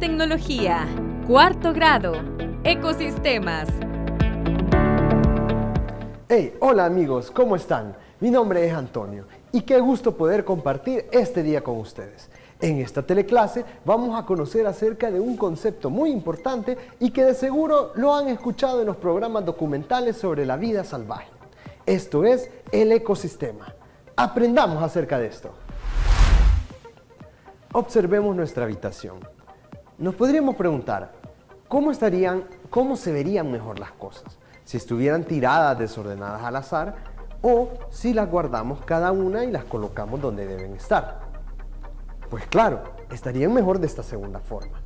Tecnología. Cuarto grado. Ecosistemas. Hey, hola amigos, ¿cómo están? Mi nombre es Antonio y qué gusto poder compartir este día con ustedes. En esta teleclase vamos a conocer acerca de un concepto muy importante y que de seguro lo han escuchado en los programas documentales sobre la vida salvaje. Esto es el ecosistema. Aprendamos acerca de esto. Observemos nuestra habitación. Nos podríamos preguntar, ¿cómo se verían mejor las cosas? Si estuvieran tiradas, desordenadas al azar, o si las guardamos cada una y las colocamos donde deben estar. Pues claro, estarían mejor de esta segunda forma,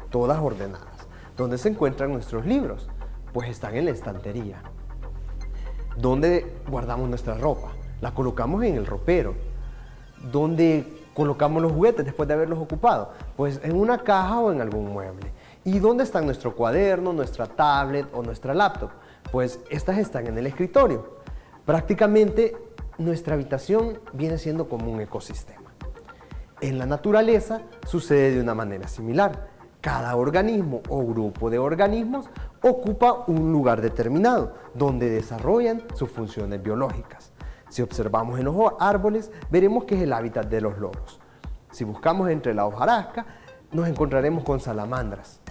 todas ordenadas. ¿Dónde se encuentran nuestros libros? Pues están en la estantería. ¿Dónde guardamos nuestra ropa? La colocamos en el ropero. ¿Dónde colocamos los juguetes después de haberlos ocupado? Pues en una caja o en algún mueble. ¿Y dónde están nuestro cuaderno, nuestra tablet o nuestra laptop? Pues estas están en el escritorio. Prácticamente nuestra habitación viene siendo como un ecosistema. En la naturaleza sucede de una manera similar. Cada organismo o grupo de organismos ocupa un lugar determinado donde desarrollan sus funciones biológicas. Si observamos en los árboles, veremos que es el hábitat de los loros. Si buscamos entre la hojarasca, nos encontraremos con salamandras.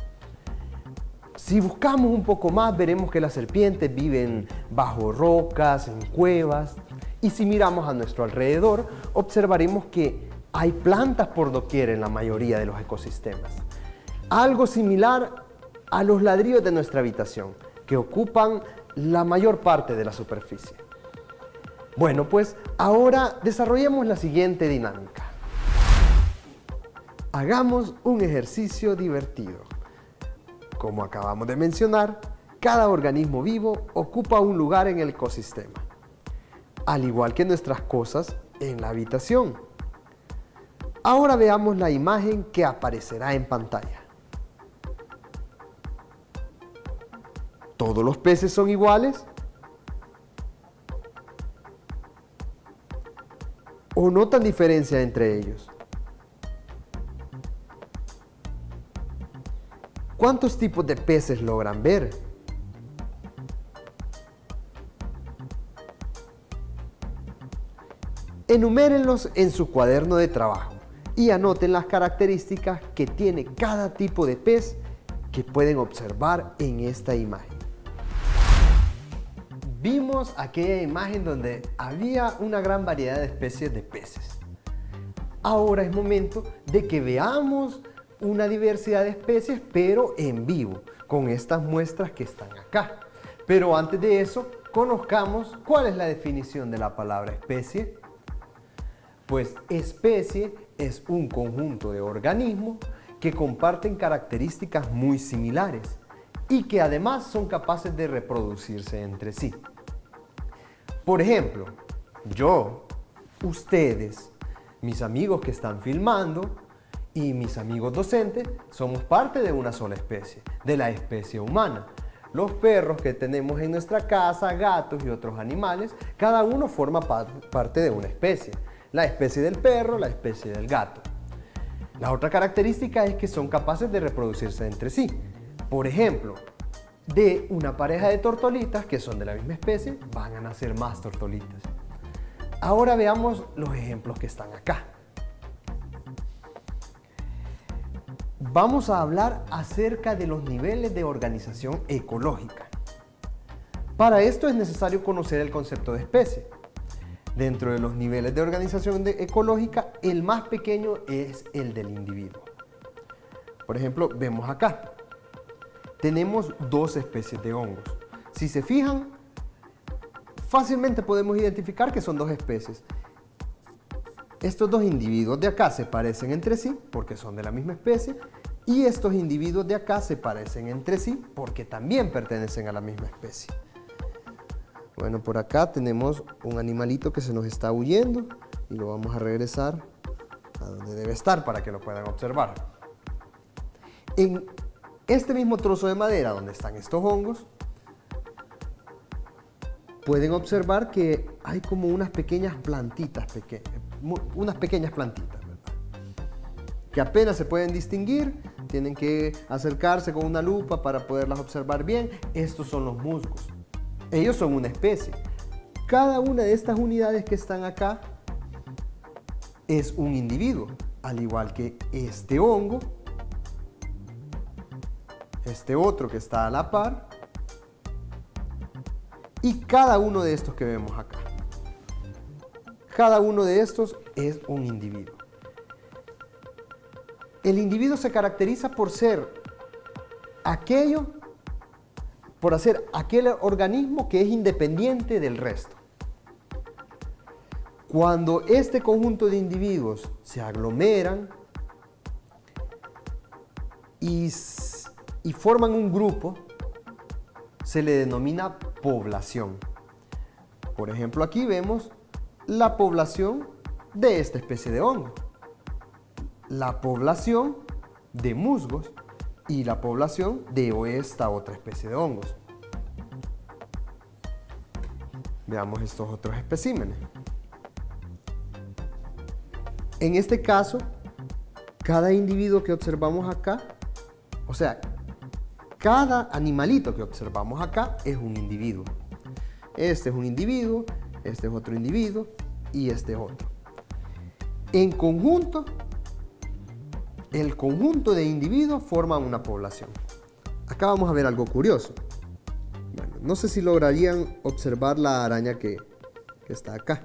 Si buscamos un poco más, veremos que las serpientes viven bajo rocas, en cuevas. Y si miramos a nuestro alrededor, observaremos que hay plantas por doquier en la mayoría de los ecosistemas. Algo similar a los ladrillos de nuestra habitación, que ocupan la mayor parte de la superficie. Bueno, pues ahora desarrollemos la siguiente dinámica. Hagamos un ejercicio divertido. Como acabamos de mencionar, cada organismo vivo ocupa un lugar en el ecosistema, al igual que nuestras cosas en la habitación. Ahora veamos la imagen que aparecerá en pantalla. ¿Todos los peces son iguales? ¿O notan diferencia entre ellos? ¿Cuántos tipos de peces logran ver? Enumérenlos en su cuaderno de trabajo y anoten las características que tiene cada tipo de pez que pueden observar en esta imagen. Vimos aquella imagen donde había una gran variedad de especies de peces. Ahora es momento de que veamos una diversidad de especies, pero en vivo, con estas muestras que están acá. Pero antes de eso, conozcamos cuál es la definición de la palabra especie. Pues especie es un conjunto de organismos que comparten características muy similares y que además son capaces de reproducirse entre sí. Por ejemplo, yo, ustedes, mis amigos que están filmando y mis amigos docentes somos parte de una sola especie, de la especie humana. Los perros que tenemos en nuestra casa, gatos y otros animales, cada uno forma parte de una especie. La especie del perro, la especie del gato. La otra característica es que son capaces de reproducirse entre sí. Por ejemplo, de una pareja de tortolitas que son de la misma especie, van a nacer más tortolitas. Ahora veamos los ejemplos que están acá. Vamos a hablar acerca de los niveles de organización ecológica. Para esto es necesario conocer el concepto de especie. Dentro de los niveles de organización ecológica, el más pequeño es el del individuo. Por ejemplo, vemos acá. Tenemos dos especies de hongos. Si se fijan, fácilmente podemos identificar que son dos especies. Estos dos individuos de acá se parecen entre sí porque son de la misma especie y estos individuos de acá se parecen entre sí porque también pertenecen a la misma especie. Bueno, por acá tenemos un animalito que se nos está huyendo y lo vamos a regresar a donde debe estar para que lo puedan observar. En este mismo trozo de madera donde están estos hongos, pueden observar que hay como unas pequeñas plantitas, ¿verdad? que apenas se pueden distinguir, tienen que acercarse con una lupa para poderlas observar bien. Estos son los musgos. Ellos son una especie. Cada una de estas unidades que están acá es un individuo, al igual que este hongo, este otro que está a la par, y cada uno de estos que vemos acá. Cada uno de estos es un individuo. El individuo se caracteriza por ser aquel organismo que es independiente del resto. Cuando este conjunto de individuos se aglomeran y forman un grupo, se le denomina población. Por ejemplo, aquí vemos la población de esta especie de hongo, la población de musgos y la población de esta otra especie de hongos. Veamos estos otros especímenes. En este caso, cada individuo que observamos acá, o sea, cada animalito que observamos acá es un individuo. Este es un individuo, este es otro individuo y este es otro. En conjunto, el conjunto de individuos forman una población. Acá vamos a ver algo curioso. Bueno, no sé si lograrían observar la araña que está acá.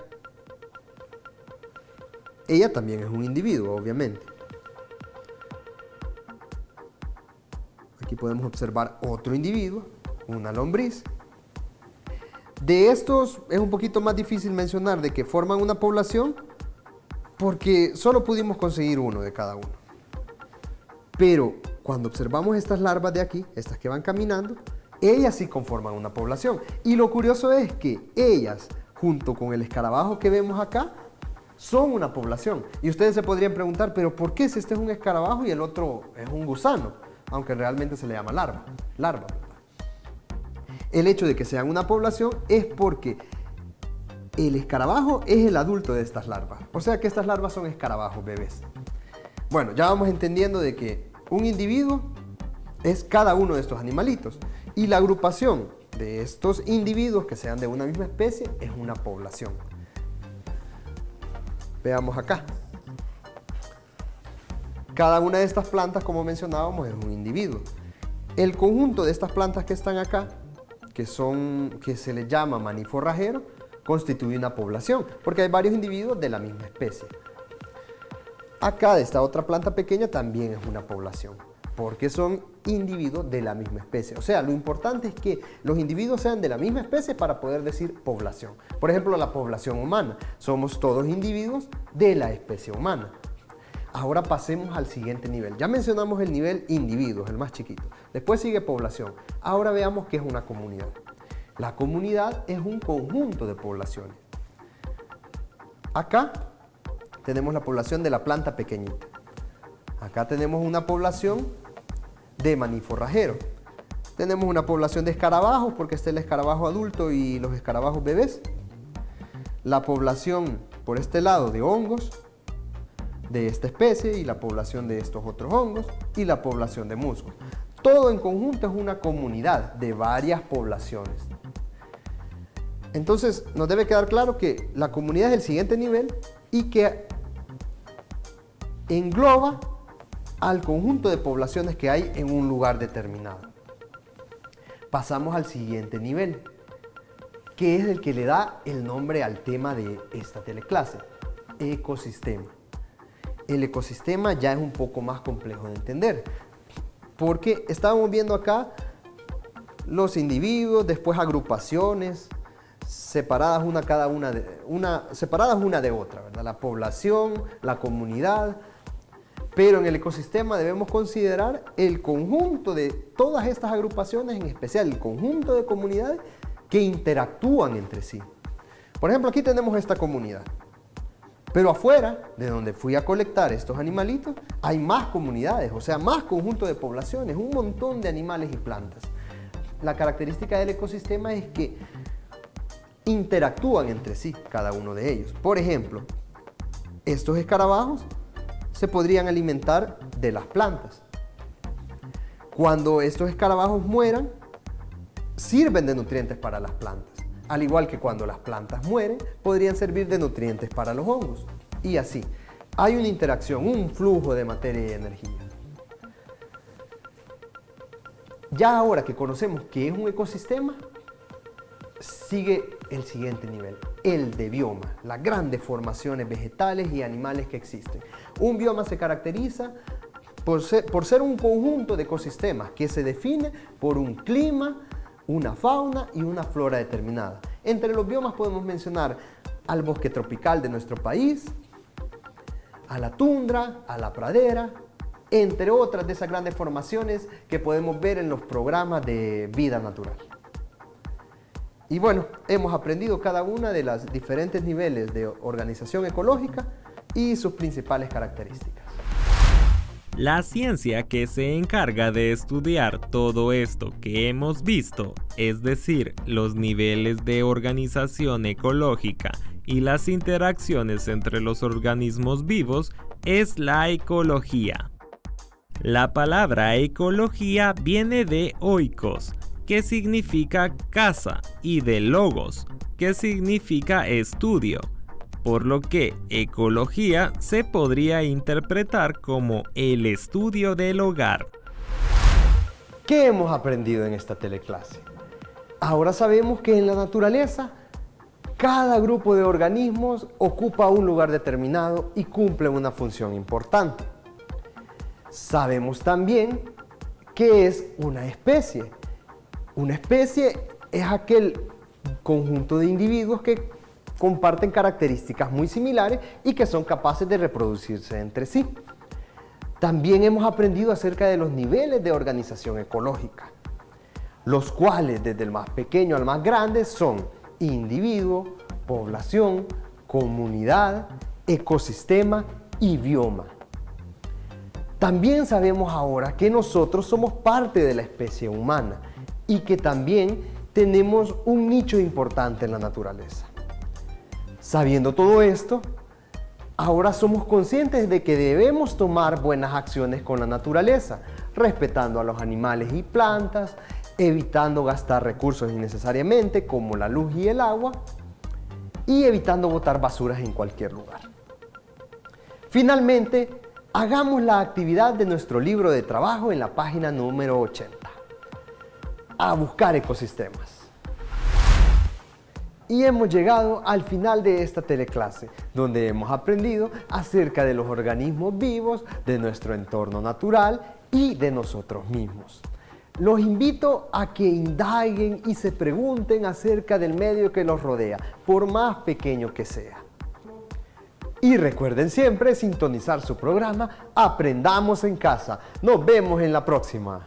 Ella también es un individuo, obviamente. Aquí podemos observar otro individuo, una lombriz. De estos es un poquito más difícil mencionar de que forman una población porque solo pudimos conseguir uno de cada uno. Pero cuando observamos estas larvas de aquí, estas que van caminando, ellas sí conforman una población. Y lo curioso es que ellas, junto con el escarabajo que vemos acá, son una población. Y ustedes se podrían preguntar, ¿pero por qué si este es un escarabajo y el otro es un gusano? Aunque realmente se le llama larva. El hecho de que sean una población es porque el escarabajo es el adulto de estas larvas. O sea que estas larvas son escarabajos bebés. Bueno, ya vamos entendiendo de que un individuo es cada uno de estos animalitos. Y la agrupación de estos individuos que sean de una misma especie es una población. Veamos acá. Cada una de estas plantas, como mencionábamos, es un individuo. El conjunto de estas plantas que están acá, que se les llama maní forrajero, constituye una población, porque hay varios individuos de la misma especie. Acá de esta otra planta pequeña también es una población, porque son individuos de la misma especie. O sea, lo importante es que los individuos sean de la misma especie para poder decir población. Por ejemplo, la población humana. Somos todos individuos de la especie humana. Ahora pasemos al siguiente nivel. Ya mencionamos el nivel individuos, el más chiquito. Después sigue población. Ahora veamos qué es una comunidad. La comunidad es un conjunto de poblaciones. Acá tenemos la población de la planta pequeñita. Acá tenemos una población de maní forrajero. Tenemos una población de escarabajos, porque está el escarabajo adulto y los escarabajos bebés. La población por este lado de hongos de esta especie y la población de estos otros hongos y la población de musgos. Todo en conjunto es una comunidad de varias poblaciones. Entonces nos debe quedar claro que la comunidad es el siguiente nivel y que engloba al conjunto de poblaciones que hay en un lugar determinado. Pasamos al siguiente nivel, que es el que le da el nombre al tema de esta teleclase, ecosistema. El ecosistema ya es un poco más complejo de entender, porque estábamos viendo acá los individuos, después agrupaciones, separadas una de otra, ¿verdad? La población, la comunidad, pero en el ecosistema debemos considerar el conjunto de todas estas agrupaciones, en especial el conjunto de comunidades que interactúan entre sí. Por ejemplo, aquí tenemos esta comunidad. Pero afuera, de donde fui a colectar estos animalitos, hay más comunidades, o sea, más conjunto de poblaciones, un montón de animales y plantas. La característica del ecosistema es que interactúan entre sí, cada uno de ellos. Por ejemplo, estos escarabajos se podrían alimentar de las plantas. Cuando estos escarabajos mueran, sirven de nutrientes para las plantas. Al igual que cuando las plantas mueren, podrían servir de nutrientes para los hongos. Y así, hay una interacción, un flujo de materia y energía. Ya ahora que conocemos qué es un ecosistema, sigue el siguiente nivel, el de bioma, las grandes formaciones vegetales y animales que existen. Un bioma se caracteriza por ser un conjunto de ecosistemas que se define por un clima, una fauna y una flora determinada. Entre los biomas podemos mencionar al bosque tropical de nuestro país, a la tundra, a la pradera, entre otras de esas grandes formaciones que podemos ver en los programas de vida natural. Y bueno, hemos aprendido cada una de los diferentes niveles de organización ecológica y sus principales características. La ciencia que se encarga de estudiar todo esto que hemos visto, es decir, los niveles de organización ecológica y las interacciones entre los organismos vivos, es la ecología. La palabra ecología viene de oikos, que significa casa, y de logos, que significa estudio, por lo que ecología se podría interpretar como el estudio del hogar. ¿Qué hemos aprendido en esta teleclase? Ahora sabemos que en la naturaleza, cada grupo de organismos ocupa un lugar determinado y cumple una función importante. Sabemos también qué es una especie. Una especie es aquel conjunto de individuos que comparten características muy similares y que son capaces de reproducirse entre sí. También hemos aprendido acerca de los niveles de organización ecológica, los cuales desde el más pequeño al más grande son individuo, población, comunidad, ecosistema y bioma. También sabemos ahora que nosotros somos parte de la especie humana y que también tenemos un nicho importante en la naturaleza. Sabiendo todo esto, ahora somos conscientes de que debemos tomar buenas acciones con la naturaleza, respetando a los animales y plantas, evitando gastar recursos innecesariamente como la luz y el agua, y evitando botar basuras en cualquier lugar. Finalmente, hagamos la actividad de nuestro libro de trabajo en la página número 80. A buscar ecosistemas. Y hemos llegado al final de esta teleclase, donde hemos aprendido acerca de los organismos vivos, de nuestro entorno natural y de nosotros mismos. Los invito a que indaguen y se pregunten acerca del medio que los rodea, por más pequeño que sea. Y recuerden siempre sintonizar su programa Aprendamos en Casa. Nos vemos en la próxima.